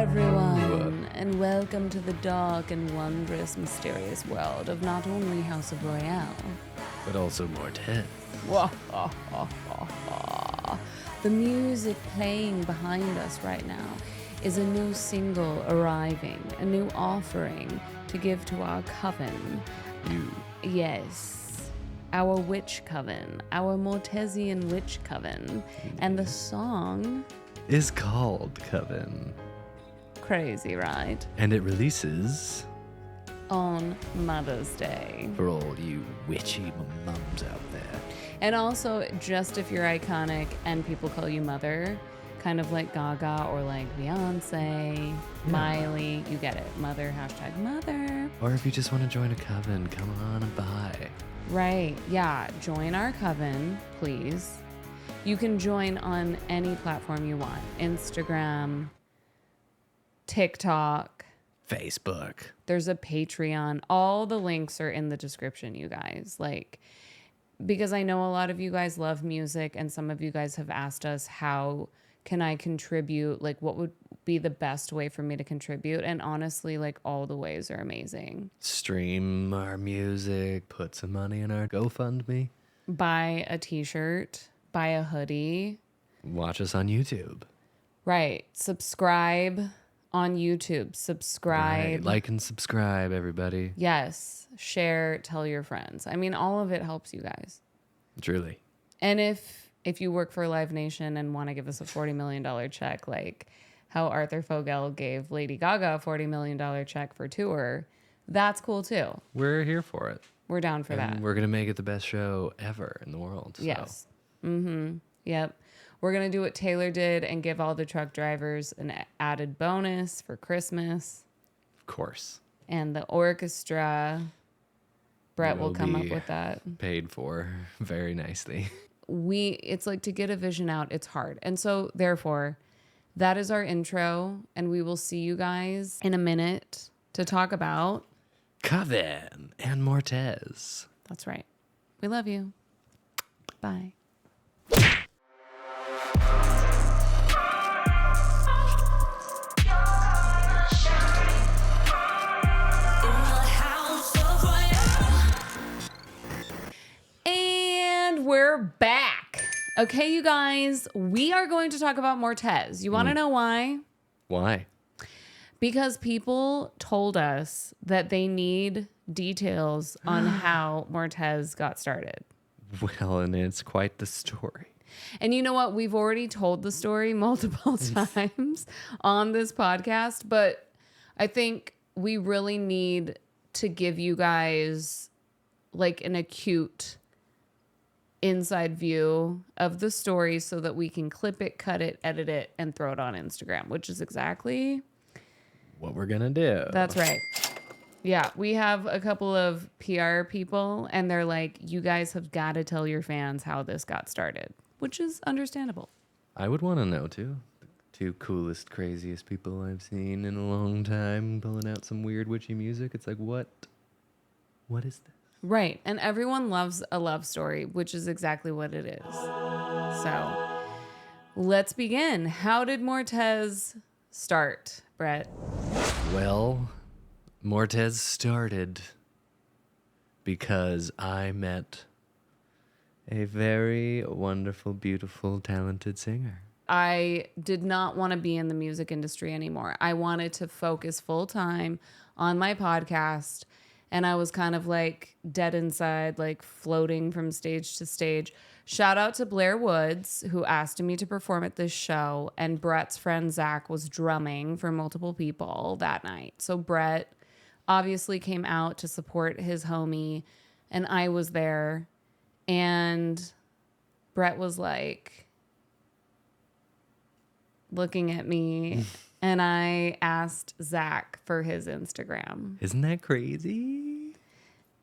everyone, and welcome to the dark and wondrous, mysterious world of not only House of Royale, but also MORTEZ. The music playing behind us right now is a new single arriving, a new offering to give to our coven. Yes, our witch coven, our Mortezian witch coven. And the song is called Coven. Crazy, right? And it releases on Mother's Day. For all you witchy mums out there. And also, just if you're iconic and people call you Mother, kind of like Gaga or like Beyonce, Miley, you get it. Mother, hashtag Mother. Or if you just want to join a coven, come on and by. Right, yeah. Join our coven, please. You can join on any platform you want. Instagram, TikTok, Facebook. There's a Patreon. All the links are in the description, you guys. Like, because I know a lot of you guys love music and some of you guys have asked us, how can I contribute? Like, what would be the best way for me to contribute? And honestly, like, all the ways are amazing. Stream our music, put some money in our GoFundMe. Buy a t-shirt, buy a hoodie. Watch us on YouTube. Right. Subscribe on YouTube. Subscribe. Right. Like and subscribe, everybody. Yes. Share, tell your friends. I mean, all of it helps you guys. Truly. And if you work for Live Nation and want to give us a $40 million check, like how Arthur Fogel gave Lady Gaga a $40 million check for tour, that's cool too. We're here for it. We're down for that. We're going to make it the best show ever in the world. So. Yes. Mm-hmm. Yep. We're going to do what Taylor did and give all the truck drivers an added bonus for Christmas. Of course. And the orchestra, Brett will come up with that. Paid for very nicely. It's like, to get a vision out, it's hard. And so therefore, that is our intro, and we will see you guys in a minute to talk about Coven and MORTEZ. That's right. We love you. Bye. We're back. Okay, you guys, we are going to talk about MORTEZ. You want to know why? Why? Because people told us that they need details on how MORTEZ got started. Well, and it's quite the story. And you know what? We've already told the story multiple times on this podcast, but I think we really need to give you guys like an acute inside view of the story so that we can clip it, cut it, edit it, and throw it on Instagram, which is exactly what we're gonna do. That's right. Yeah, we have a couple of PR people and they're like, you guys have got to tell your fans how this got started, which is understandable. I would want to know too. The two coolest, craziest people I've seen in a long time pulling out some weird witchy music. It's like, what is this? Right. And everyone loves a love story, which is exactly what it is. So let's begin. How did MORTEZ start, Brett? Well, MORTEZ started because I met a very wonderful, beautiful, talented singer. I did not want to be in the music industry anymore. I wanted to focus full time on my podcast. And I was kind of like dead inside, like floating from stage to stage. Shout out to Blair Woods, who asked me to perform at this show. And Brett's friend Zach was drumming for multiple people that night. So Brett obviously came out to support his homie. And I was there. And Brett was like looking at me. And I asked Zach for his Instagram. Isn't that crazy?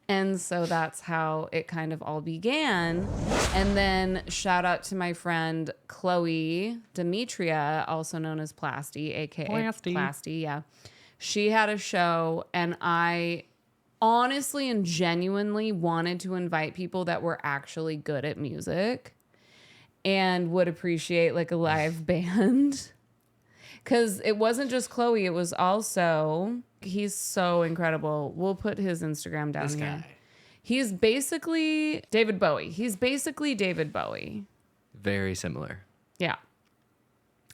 And so that's how it kind of all began. And then shout out to my friend Chloe Demetria, also known as Plasty, aka Plasty. Yeah. She had a show and I honestly and genuinely wanted to invite people that were actually good at music and would appreciate like a live band. Because it wasn't just Chloe, it was also, he's so incredible. We'll put his Instagram down This here. guy. He's basically David Bowie. He's basically David Bowie. Very similar. Yeah.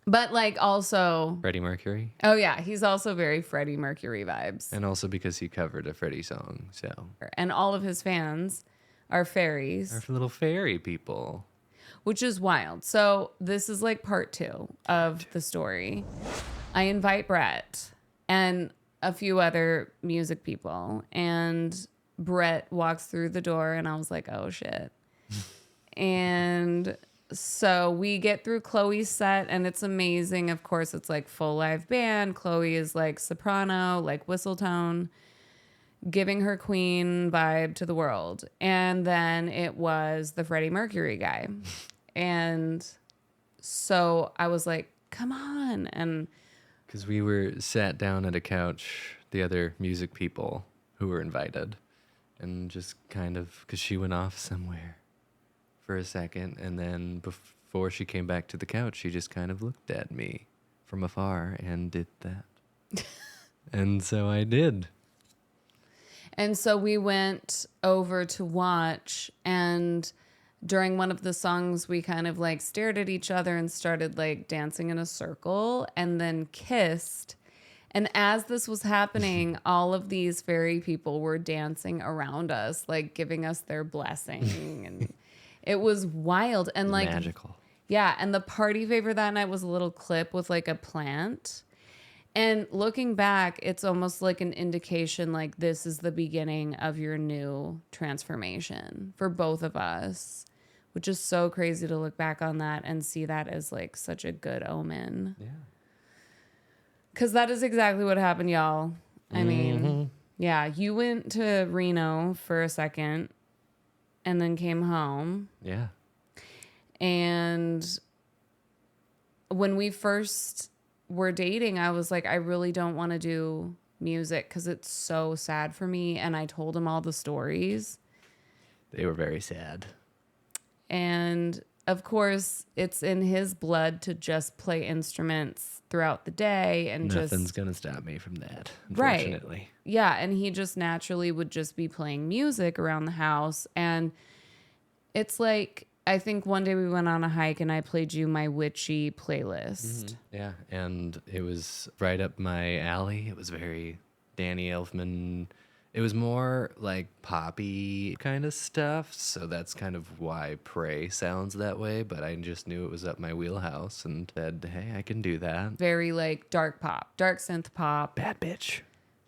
But like also, Freddie Mercury. oh yeah, he's also very Freddie Mercury vibes. And also because he covered a Freddie song. So. And all of his fans are fairies, Our little fairy people. which is wild. So this is like part 2 of the story. I invite Brett and a few other music people, and Brett walks through the door, and I was like, oh shit. And so we get through Chloe's set, and it's amazing. Of course, it's like full live band. Chloe is like soprano, like whistle tone, giving her queen vibe to the world. And then it was the Freddie Mercury guy. And so I was like, come on. And Because we were sat down at a couch, the other music people who were invited, and just kind of, because she went off somewhere for a second, and then before she came back to the couch, she just kind of looked at me from afar and did that. And so I did. And so we went over to watch, and during one of the songs, we kind of like stared at each other and started like dancing in a circle and then kissed. And as this was happening, all of these fairy people were dancing around us, like giving us their blessing. And it was wild. And like, Magical. yeah. And the party favor that night was a little clip with like a plant. And looking back, it's almost like an indication like this is the beginning of your new transformation for both of us, which is so crazy to look back on that and see that as like such a good omen. Yeah. Because that is exactly what happened, y'all. I mean, yeah, you went to Reno for a second and then came home. Yeah. And when we first were dating, I was like, I really don't want to do music because it's so sad for me. And I told him all the stories. They were very sad. And of course, it's in his blood to just play instruments throughout the day and Nothing's going to stop me from that, Right. unfortunately. Yeah, and he just naturally would just be playing music around the house. And it's like, I think one day we went on a hike and I played you my witchy playlist. Yeah, and it was right up my alley. It was very Danny Elfman. It was more like poppy kind of stuff, so that's kind of why Prey sounds that way, but I just knew it was up my wheelhouse and said, hey, I can do that. Very like dark pop, dark synth pop. Bad bitch.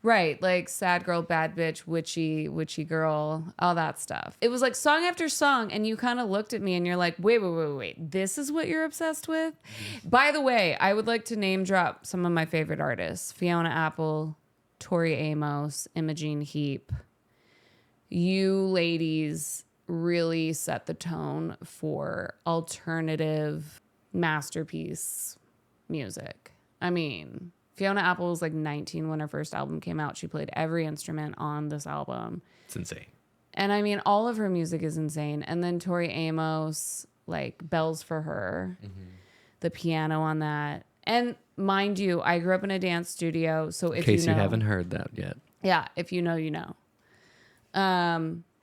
Right, like sad girl, bad bitch, witchy girl, all that stuff. It was like song after song, and you kind of looked at me and you're like, wait, this is what you're obsessed with? By the way, I would like to name drop some of my favorite artists. Fiona Apple, Tori Amos, Imogene Heap. You ladies really set the tone for alternative masterpiece music. I mean, Fiona Apple was like 19 when her first album came out. She played every instrument on this album. It's insane. And I mean, all of her music is insane. And then Tori Amos, like Bells for Her, the piano on that. And mind you, I grew up in a dance studio. So if In case you know, you haven't heard that yet. yeah, if you know, you know.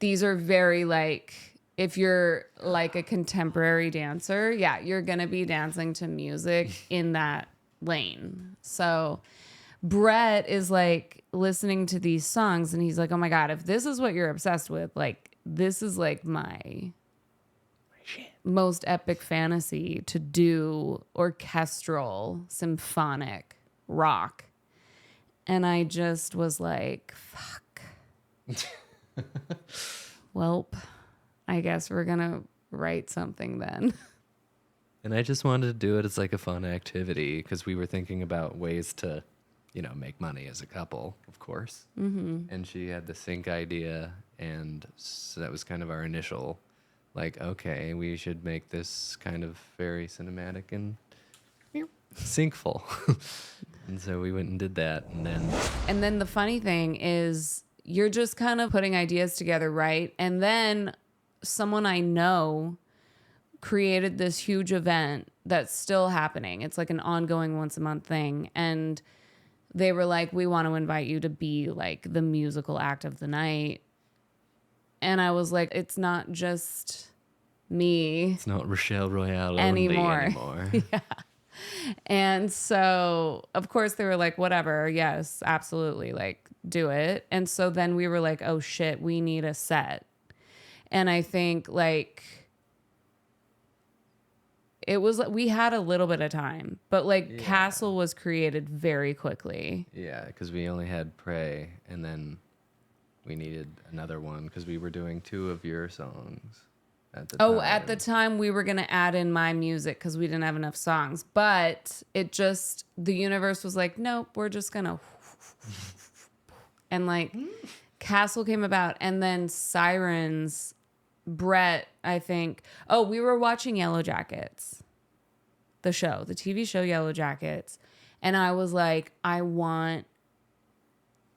These are very like, if you're like a contemporary dancer, yeah, you're going to be dancing to music in that lane. So Brett is like listening to these songs and he's like, oh my God, if this is what you're obsessed with, like this is like my most epic fantasy to do orchestral symphonic rock. And I just was like, fuck. Welp, I guess we're gonna write something then. And I just wanted to do it as like a fun activity because we were thinking about ways to, you know, make money as a couple, of course. And she had the sync idea, and so that was kind of our initial, like, okay, we should make this kind of very cinematic and syncful. And so we went and did that, And then the funny thing is you're just kind of putting ideas together, right? And then someone I know created this huge event that's still happening. It's like an ongoing once a month thing. And they were like, we want to invite you to be like the musical act of the night. And I was like, it's not just me. It's not Rochelle Royale Anymore. only anymore. Yeah. And so, of course, they were like, whatever. Yes, absolutely. Like, do it. And so then we were like, oh shit, we need a set. And I think like it was, we had a little bit of time, but like Castle was created very quickly. Yeah, because we only had Pray, and then we needed another one because we were doing 2 of your songs at the time. Oh, at the time we were going to add in my music because we didn't have enough songs, but it just, the universe was like, nope, we're just going to, and like Castle came about, and then Sirens, Brett, I think, oh, we were watching Yellow Jackets, the show, the TV show Yellow Jackets. And I was like, I want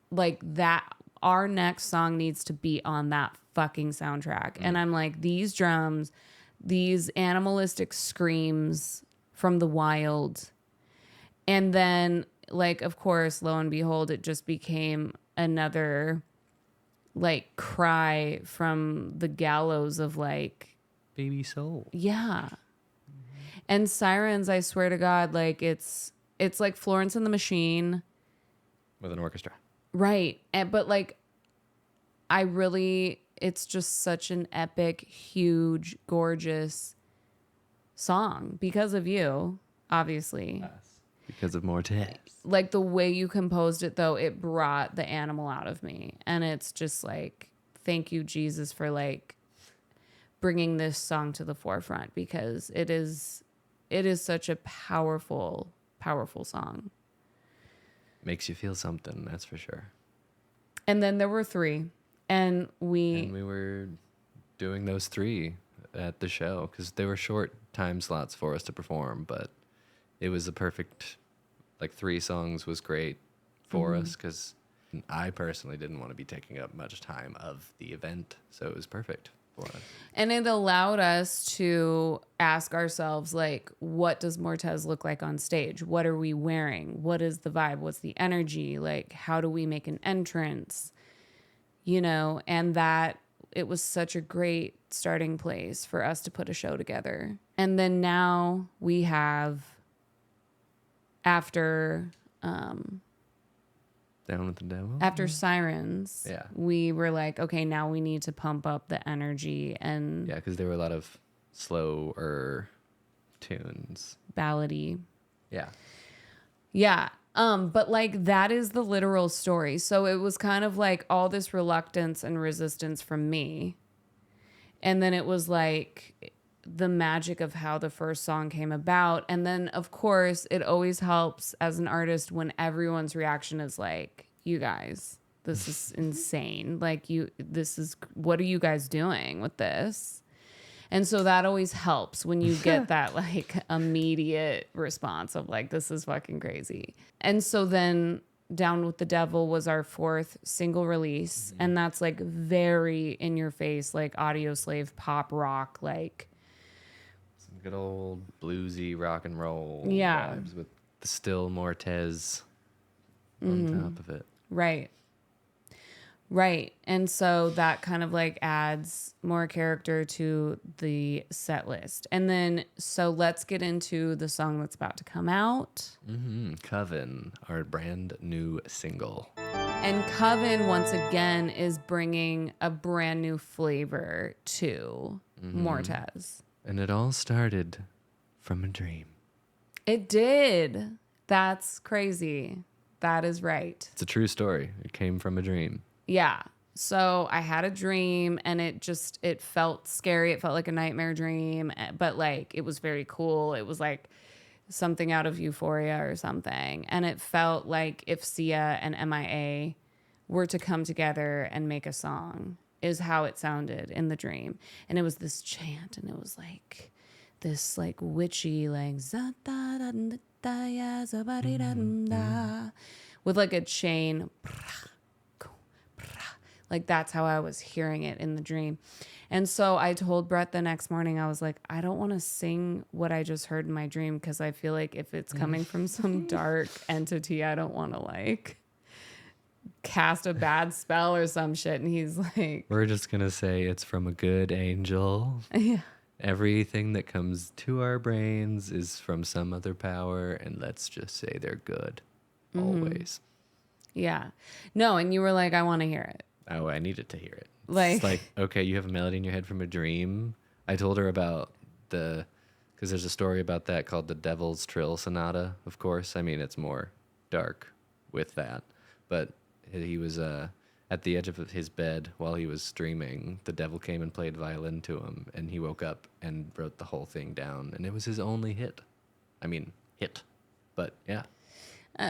like that. Our next song needs to be on that fucking soundtrack. And I'm like, these drums, these animalistic screams from the wild. And then like, of course, lo and behold, it just became another like cry from the gallows of like Baby Soul. Yeah. And Sirens, I swear to God, like it's like Florence and the Machine With an orchestra. right. But like it's just such an epic, huge, gorgeous song because of you, obviously. Yes. Because of Mortez. Like the way you composed it though, it brought the animal out of me. And it's just like, thank you, Jesus, for like bringing this song to the forefront, because it is such a powerful, powerful song. Makes you feel something, that's for sure. And then there were 3, and we were doing those 3 at the show because they were short time slots for us to perform, but it was a perfect, like 3 songs was great for us because I personally didn't want to be taking up much time of the event, so it was perfect for us. And it allowed us to ask ourselves, like, what does Mortez look like on stage? What are we wearing? What is the vibe? What's the energy? Like, how do we make an entrance? You know, and that it was such a great starting place for us to put a show together. And then now we have, after Down with the Devil? after Sirens, Yeah. we were like, okay, now we need to pump up the energy and Yeah, because there were a lot of slower tunes. ballady. Yeah. Yeah. But like that is the literal story. So it was kind of like all this reluctance and resistance from me. And then it was like the magic of how the first song came about. And then of course it always helps as an artist when everyone's reaction is like, you guys, this is insane. Like what are you guys doing with this? And so that always helps when you get that like immediate response of like, this is fucking crazy. And so then Down with the Devil was our 4th single release. And that's like very in your face, like Audio Slave pop rock, like Some good old bluesy rock and roll vibes with the still Mortez on top of it. Right. Right. And so that kind of like adds more character to the set list. And then, so let's get into the song that's about to come out. Coven, our brand new single. And Coven, once again, is bringing a brand new flavor to Mortez. And it all started from a dream. It did. That's crazy. That is right. It's a true story. It came from a dream. Yeah. So I had a dream and it felt scary. It felt like a nightmare dream, but like it was very cool. It was like something out of Euphoria or something. And it felt like if Sia and MIA were to come together and make a song is how it sounded in the dream. And it was this chant and it was like this like witchy like with like a chain Like that's how I was hearing it in the dream. And so I told Brett the next morning, I was like, I don't want to sing what I just heard in my dream because I feel like if it's coming from some dark entity, I don't want to like cast a bad spell or some shit. And he's like, We're just going to say it's from a good angel. yeah. Everything that comes to our brains is from some other power, and let's just say they're good. Always. Yeah. No, and you were like, I want to hear it. Oh, I needed to hear it. Like- It's like, okay, you have a melody in your head from a dream. I told her about because there's a story about that called the Devil's Trill Sonata, of course. I mean, it's more dark with that. But he was at the edge of his bed while he was streaming. The devil came and played violin to him, and he woke up and wrote the whole thing down. And it was his only hit. I mean, hit. But yeah.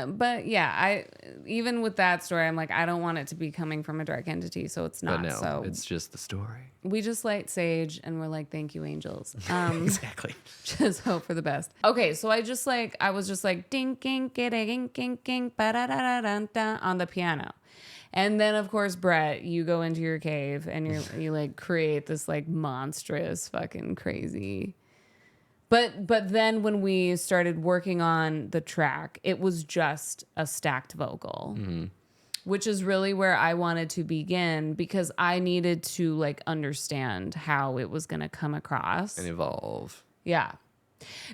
But yeah, I even with that story, I'm like, I don't want it to be coming from a dark entity, so it's not. But no, so it's just the story. we just light sage and we're like, thank you, angels. Exactly. Just hope for the best. Okay, so I was just like ding ding ding ding ding ba da da da da on the piano. And then of course, Brett, you go into your cave and you like create this like monstrous fucking crazy. But then when we started working on the track, it was just a stacked vocal. Which is really where I wanted to begin because I needed to like understand how it was going to come across And evolve. Yeah.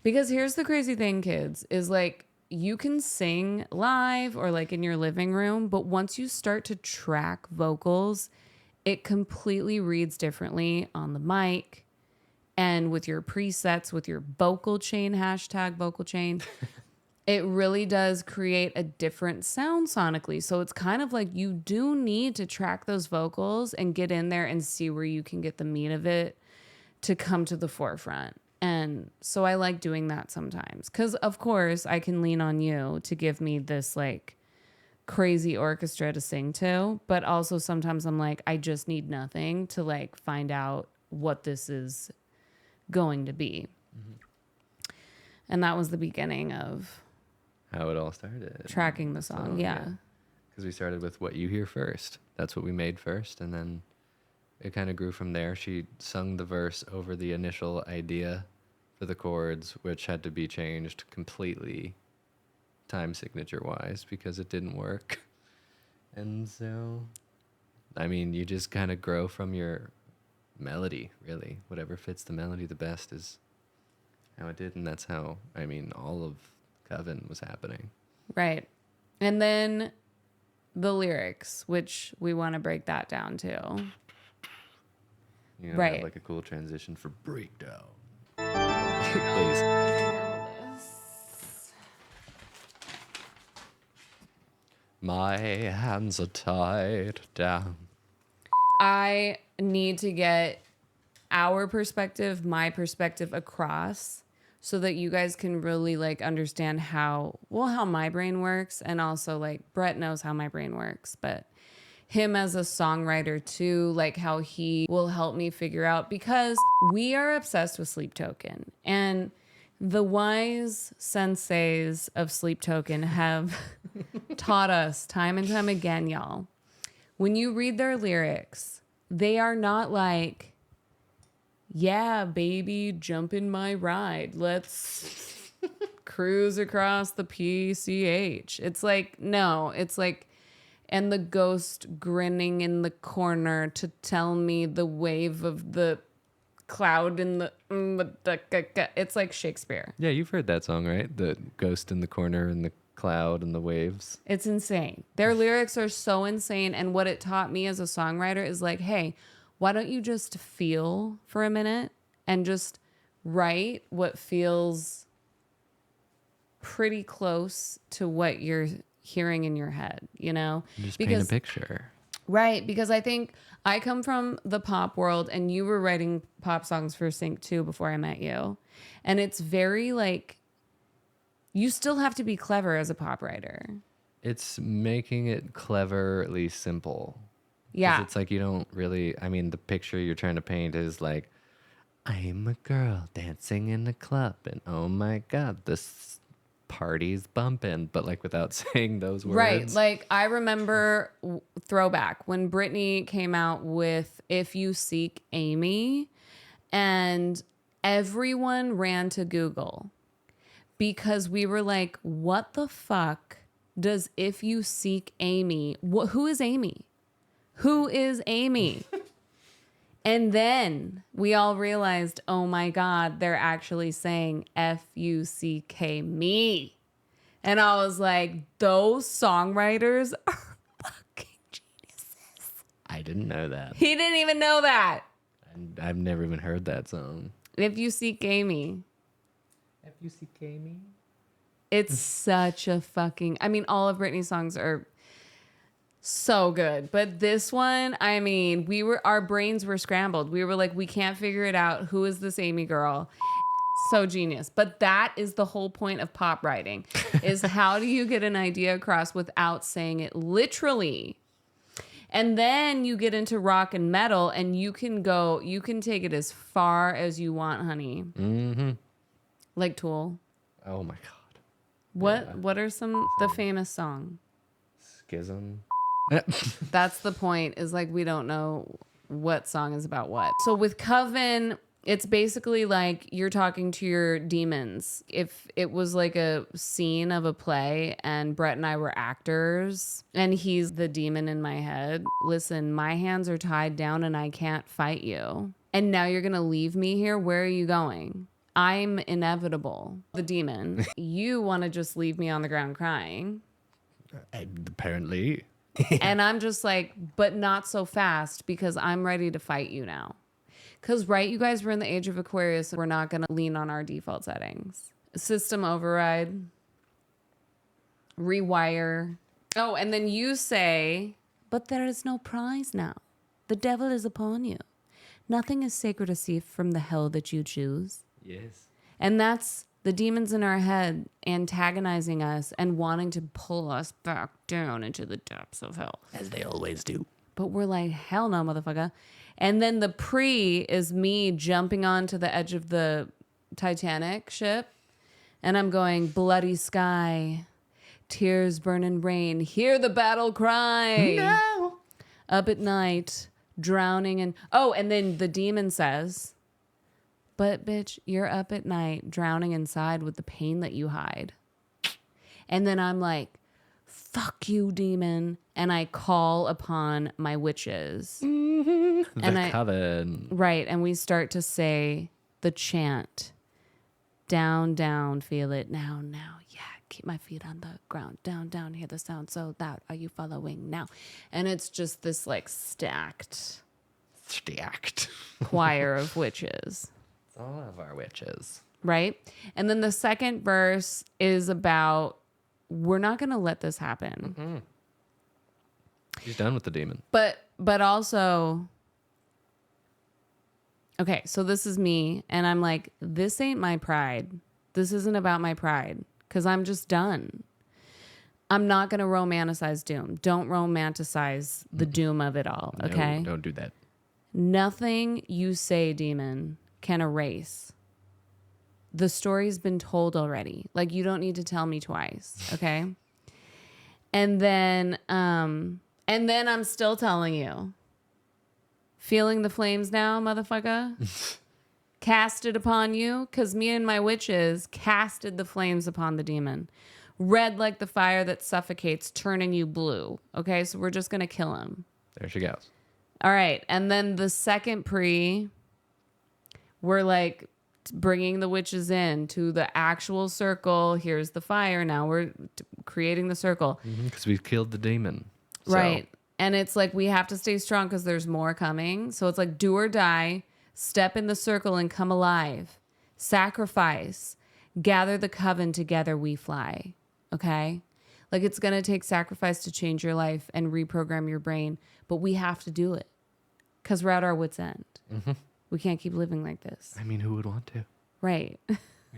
Because here's the crazy thing, kids, is like you can sing live or like in your living room, but once you start to track vocals, it completely reads differently on the mic and with your presets, with your vocal chain, #vocal chain. It really does create a different sound sonically. So it's kind of like you do need to track those vocals and get in there and see where you can get the meat of it to come to the forefront. And so I like doing that sometimes because, of course, I can lean on you to give me this like crazy orchestra to sing to. But also sometimes I'm like, I just need nothing to like find out what this is going to be. And that was the beginning of How it all started. tracking the song. Yeah. Because we started with what you hear first. That's what we made first. And then it kind of grew from there. She sung the verse over the initial idea for the chords, which had to be changed completely time signature wise because it didn't work. And so, I mean, you just kind of grow from your melody, really. Whatever fits the melody the best is how it did. And that's how, I mean, all of Coven was happening. Right. And then the lyrics, which we want to break that down too. You know, Right. have like a cool transition for breakdown. Please. My hands are tied down. I need to get our perspective, my perspective across so that you guys can really like understand how my brain works. And also like Brett knows how my brain works, but him as a songwriter too, like how he will help me figure out because we are obsessed with Sleep Token and the wise senseis of Sleep Token have taught us time and time again, y'all. When you read their lyrics, they are not like, yeah, baby, jump in my ride. Let's cruise across the PCH. It's like, no, it's like, and the ghost grinning in the corner to tell me the wave of the cloud in the, it's like Shakespeare. Yeah, you've heard that song, right? The ghost in the corner and the cloud and the waves. It's insane. Their lyrics are so insane. And what it taught me as a songwriter is like, hey, why don't you just feel for a minute and just write what feels pretty close to what you're hearing in your head, you know? Just paint a picture. Right, because I think I come from the pop world and you were writing pop songs for Sync 2 before I met you. And it's very like, you still have to be clever as a pop writer. It's making it cleverly simple. 'Cause Yeah. it's like you don't really, I mean, the picture you're trying to paint is like, I'm a girl dancing in a club and oh my God, this party's bumping, but like without saying those words. Right. Like I remember throwback when Britney came out with If You Seek Amy, and everyone ran to Google because we were like, what the fuck does If You Seek Amy? Who is Amy? Who is Amy? And then we all realized, oh my God, they're actually saying F-U-C-K me. And I was like, those songwriters are fucking geniuses. I didn't know that. He didn't even know that. I've never even heard that song. If You Seek Amy. F-U-C-K me? It's such a fucking... I mean, all of Britney's songs are so good. But this one, I mean, our brains were scrambled. We were like, we can't figure it out. Who is this Amy girl? So genius. But that is the whole point of pop writing, is how do you get an idea across without saying it literally? And then you get into rock and metal, and you can take it as far as you want, honey. Mm-hmm. Like Tool. Oh my God. What are the famous song? Schism. That's the point, is like we don't know what song is about what. So with Coven, it's basically like you're talking to your demons. If it was like a scene of a play and Brett and I were actors and he's the demon in my head, listen, my hands are tied down and I can't fight you. And now you're going to leave me here? Where are you going? I'm inevitable. The demon. You want to just leave me on the ground crying. Apparently. And I'm just like, but not so fast, because I'm ready to fight you now. Because, right, you guys, we're in the age of Aquarius. We're not going to lean on our default settings. System override. Rewire. Oh, and then you say, but there is no prize now. The devil is upon you. Nothing is sacred or safe from the hell that you choose. Yes. And that's the demons in our head antagonizing us and wanting to pull us back down into the depths of hell. As they always do. But we're like, hell no, motherfucker. And then the pre is me jumping onto the edge of the Titanic ship. And I'm going, bloody sky, tears burn in rain, hear the battle cry. No. Up at night, drowning in... Oh, and then the demon says... But, bitch, you're up at night drowning inside with the pain that you hide. And then I'm like, fuck you, demon. And I call upon my witches. Mm-hmm. And Coven. Right. And we start to say the chant. Down, down, feel it now, now. Yeah, keep my feet on the ground. Down, down, hear the sound so loud. Are you following now? And it's just this like stacked choir of witches. All of our witches. Right? And then the second verse is about, we're not going to let this happen. Mm-hmm. She's done with the demon. But also, okay, so this is me. And I'm like, this ain't my pride. This isn't about my pride. Because I'm just done. I'm not going to romanticize doom. Don't romanticize the doom of it all. Okay? No, don't do that. Nothing you say, demon, can erase. The story's been told already. Like, you don't need to tell me twice, okay? And then I'm still telling you. Feeling the flames now, motherfucker? Cast it upon you? Because me and my witches casted the flames upon the demon. Red like the fire that suffocates, turning you blue. Okay, so we're just going to kill him. There she goes. All right, and then the second pre... We're like bringing the witches in to the actual circle. Here's the fire. Now we're creating the circle. Because we've killed the demon. Right. And it's like we have to stay strong because there's more coming. So it's like do or die, step in the circle and come alive. Sacrifice, gather the coven, together we fly. Okay? Like it's going to take sacrifice to change your life and reprogram your brain. But we have to do it because we're at our wit's end. Mm-hmm. We can't keep living like this. I mean, who would want to? Right.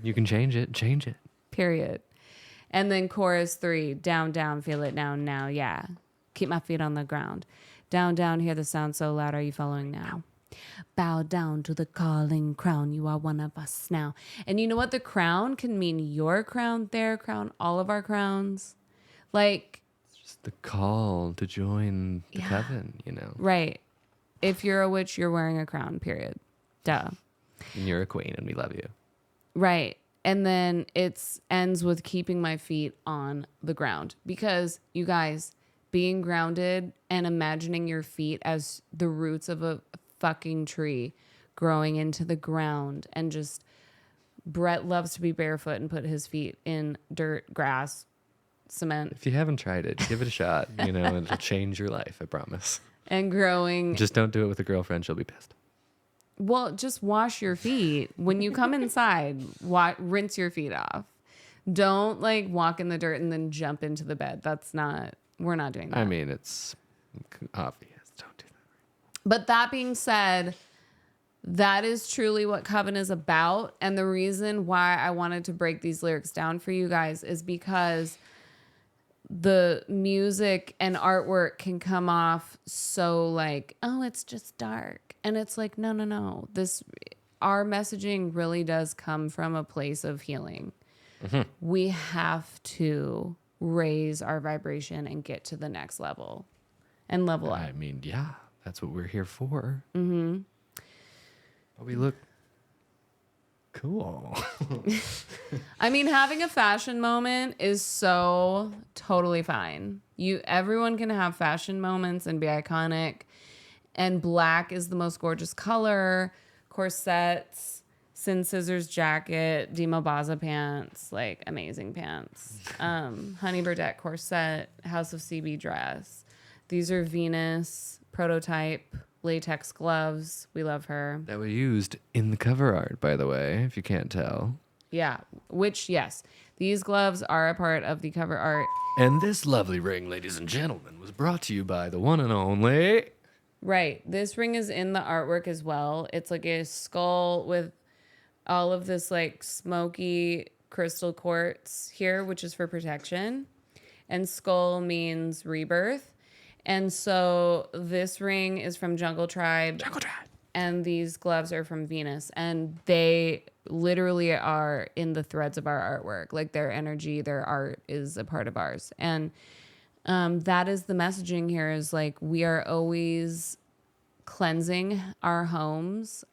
You can change it. Change it. Period. And then chorus 3, down, down, feel it now, now, yeah. Keep my feet on the ground. Down, down, hear the sound so loud. Are you following now? Bow down to the calling crown. You are one of us now. And you know what? The crown can mean your crown, their crown, all of our crowns. Like, Just the call to join the Yeah. coven, you know. right. If you're a witch, you're wearing a crown, period. Duh. And you're a queen and we love you. Right. And then it ends with keeping my feet on the ground. Because, you guys, being grounded and imagining your feet as the roots of a fucking tree growing into the ground, and just Brett loves to be barefoot and put his feet in dirt, grass, cement, If you haven't tried it, give it a shot. You know, it'll change your life, I promise. and growing. Just don't do it with a girlfriend. She'll be pissed. Well, just wash your feet. When you come inside, rinse your feet off. Don't like walk in the dirt and then jump into the bed. We're not doing that. I mean, it's obvious. Don't do that. But that being said, that is truly what Coven is about. And the reason why I wanted to break these lyrics down for you guys is because the music and artwork can come off so like, oh, it's just dark. And it's like, no. Our messaging really does come from a place of healing. Mm-hmm. We have to raise our vibration and get to the next level and level up. I mean, yeah, that's what we're here for. Mm-hmm. But we look cool. I mean, having a fashion moment is so totally fine. Everyone can have fashion moments and be iconic. And black is the most gorgeous color. Corsets, Sin Scissors jacket, Demo Baza pants, like amazing pants. Honey Burdette corset, House of CB dress. These are Venus prototype latex gloves. We love her. That were used in the cover art, by the way, if you can't tell. Yeah, which, yes, these gloves are a part of the cover art. And this lovely ring, ladies and gentlemen, was brought to you by the one and only... Right. This ring is in the artwork as well. It's like a skull with all of this like smoky crystal quartz here, which is for protection. And skull means rebirth. And so this ring is from Jungle Tribe. And these gloves are from Venus. And they literally are in the threads of our artwork. Like their energy, their art is a part of ours. And that is the messaging here, is like we are always cleansing our homes.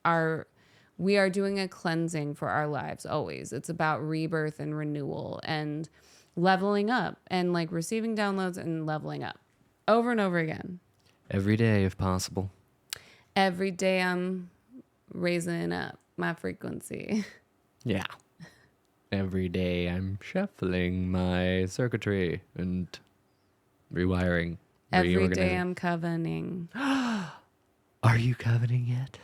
We are doing a cleansing for our lives always. It's about rebirth and renewal and leveling up and like receiving downloads and leveling up over and over again. Every day, if possible. Every day I'm raising up my frequency. Yeah. Every day I'm shuffling my circuitry and rewiring. Every day I'm covening. Are you covening yet?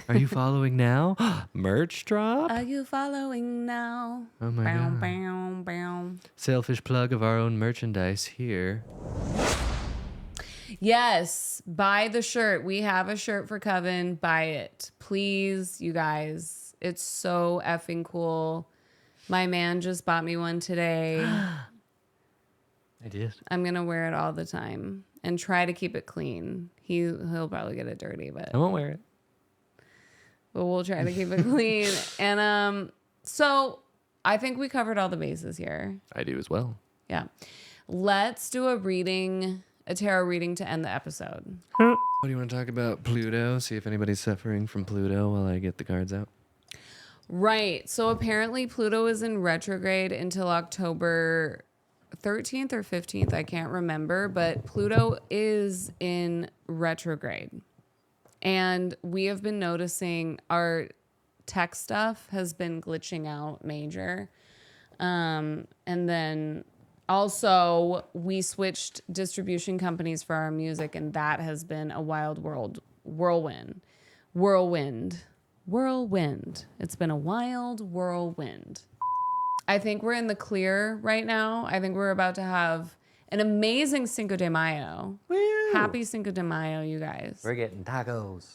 Are you following now? Merch drop? Are you following now? Oh my Bow, God. bow, bow. Selfish plug of our own merchandise here. Yes, buy the shirt. We have a shirt for Coven. Buy it. Please, you guys. It's so effing cool. My man just bought me one today. I did. I'm going to wear it all the time and try to keep it clean. He'll probably get it dirty, but I won't wear it. we'll try to keep it clean. And so I think we covered all the bases here. I do as well. Yeah. Let's do a tarot reading to end the episode. What do you want to talk about? Pluto? See if anybody's suffering from Pluto while I get the cards out. Right. So apparently Pluto is in retrograde until October 13th or 15th. I can't remember, but Pluto is in retrograde. And we have been noticing our tech stuff has been glitching out major. And then also we switched distribution companies for our music, and that has been a wild whirlwind. It's been a wild whirlwind. I think we're in the clear right now. I think we're about to have an amazing Cinco de Mayo. Woo! Happy Cinco de Mayo, you guys. We're getting tacos.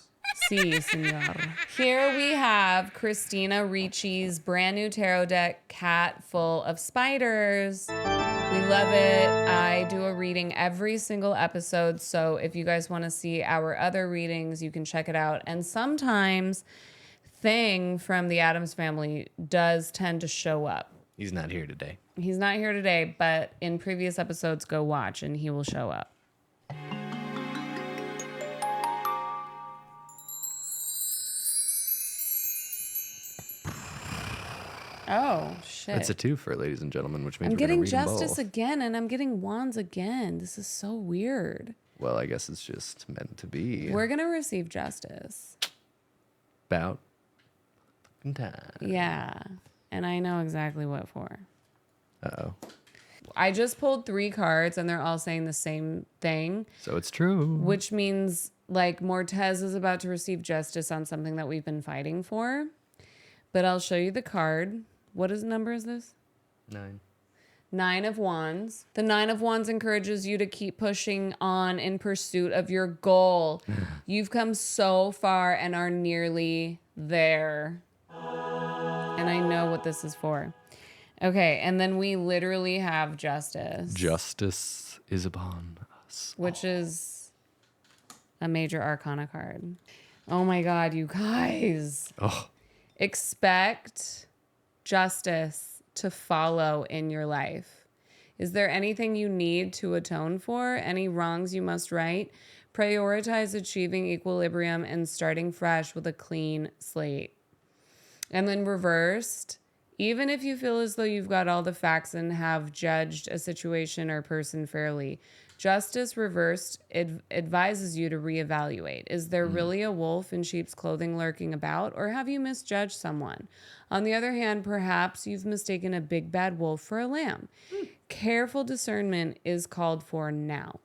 Si, senor. Here we have Christina Ricci's brand new tarot deck, Cat Full of Spiders. We love it. I do a reading every single episode. So if you guys want to see our other readings, you can check it out. And sometimes Thing from the Addams Family does tend to show up. He's not here today. He's not here today, but in previous episodes, go watch and he will show up. Oh, shit. That's a twofer, ladies and gentlemen, which means I'm we're gonna getting read them justice both. again and I'm getting wands again. This is so weird. Well, I guess it's just meant to be. We're going to receive justice. About fucking time. Yeah. And I know exactly what for. Uh-oh. I just pulled 3 cards and they're all saying the same thing, So it's true. which means like Mortez is about to receive justice on something that we've been fighting for. But I'll show you the card. What number is this? 9. 9 of Wands. The 9 of Wands encourages you to keep pushing on in pursuit of your goal. You've come so far and are nearly there. And I know what this is for. Okay, and then we literally have Justice. Justice is upon us. Which is a major arcana card. Oh my God, you guys. Oh. Expect justice to follow in your life. Is there anything you need to atone for? Any wrongs you must right? Prioritize achieving equilibrium and starting fresh with a clean slate. And then reversed, even if you feel as though you've got all the facts and have judged a situation or person fairly, justice reversed advises you to reevaluate. Is there really a wolf in sheep's clothing lurking about, or have you misjudged someone? On the other hand, perhaps you've mistaken a big bad wolf for a lamb. Careful discernment is called for now.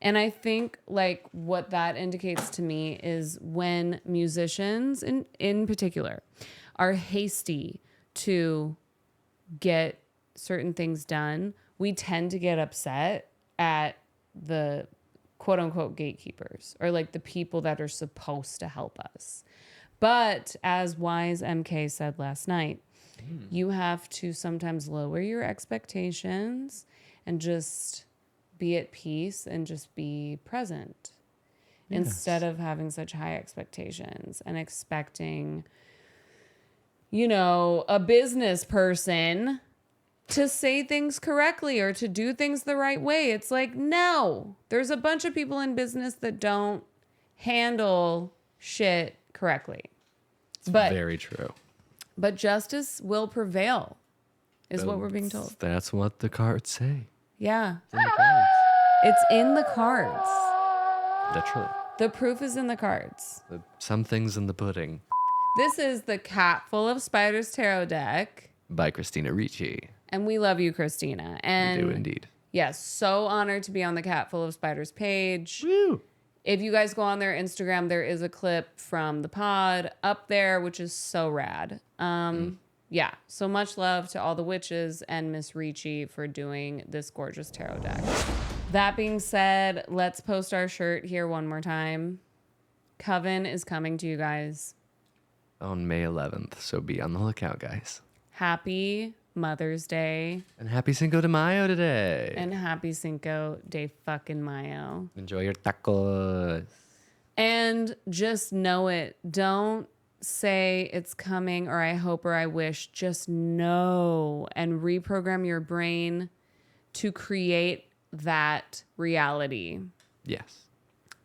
And I think like what that indicates to me is when musicians in particular are hasty to get certain things done, we tend to get upset at the quote unquote gatekeepers or like the people that are supposed to help us. But as Wise MK said last night, you have to sometimes lower your expectations and just be at peace and just be present instead of having such high expectations and expecting, you know, a business person to say things correctly or to do things the right way. It's like, no, there's a bunch of people in business that don't handle shit correctly. It's very true. But justice will prevail, is what we're being told. That's what the cards say. Yeah. It's in the cards. It's in the cards. Literally. The proof is in the cards. Some things in the pudding. This is the Cat Full of Spiders tarot deck. By Christina Ricci. And we love you, Christina. And We do indeed. yes, so honored to be on the Cat Full of Spiders page. Woo! If you guys go on their Instagram, there is a clip from the pod up there, which is so rad. Yeah, so much love to all the witches and Miss Ricci for doing this gorgeous tarot deck. That being said, let's post our shirt here one more time. Coven is coming to you guys. On May 11th, so be on the lookout, guys. Happy Mother's Day. And happy Cinco de Mayo today. And happy Cinco de fucking Mayo. Enjoy your tacos. And just know it. Don't say it's coming or I hope or I wish. Just know and reprogram your brain to create that reality. Yes.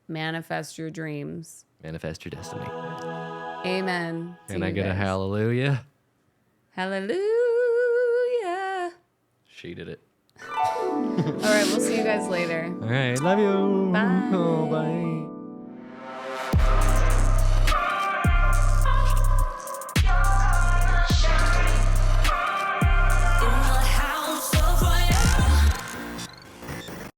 Manifest your dreams. Manifest your destiny. Amen. And I get a hallelujah. Hallelujah. She did it. All right, we'll see you guys later. All right. Love you. Bye. Oh, bye.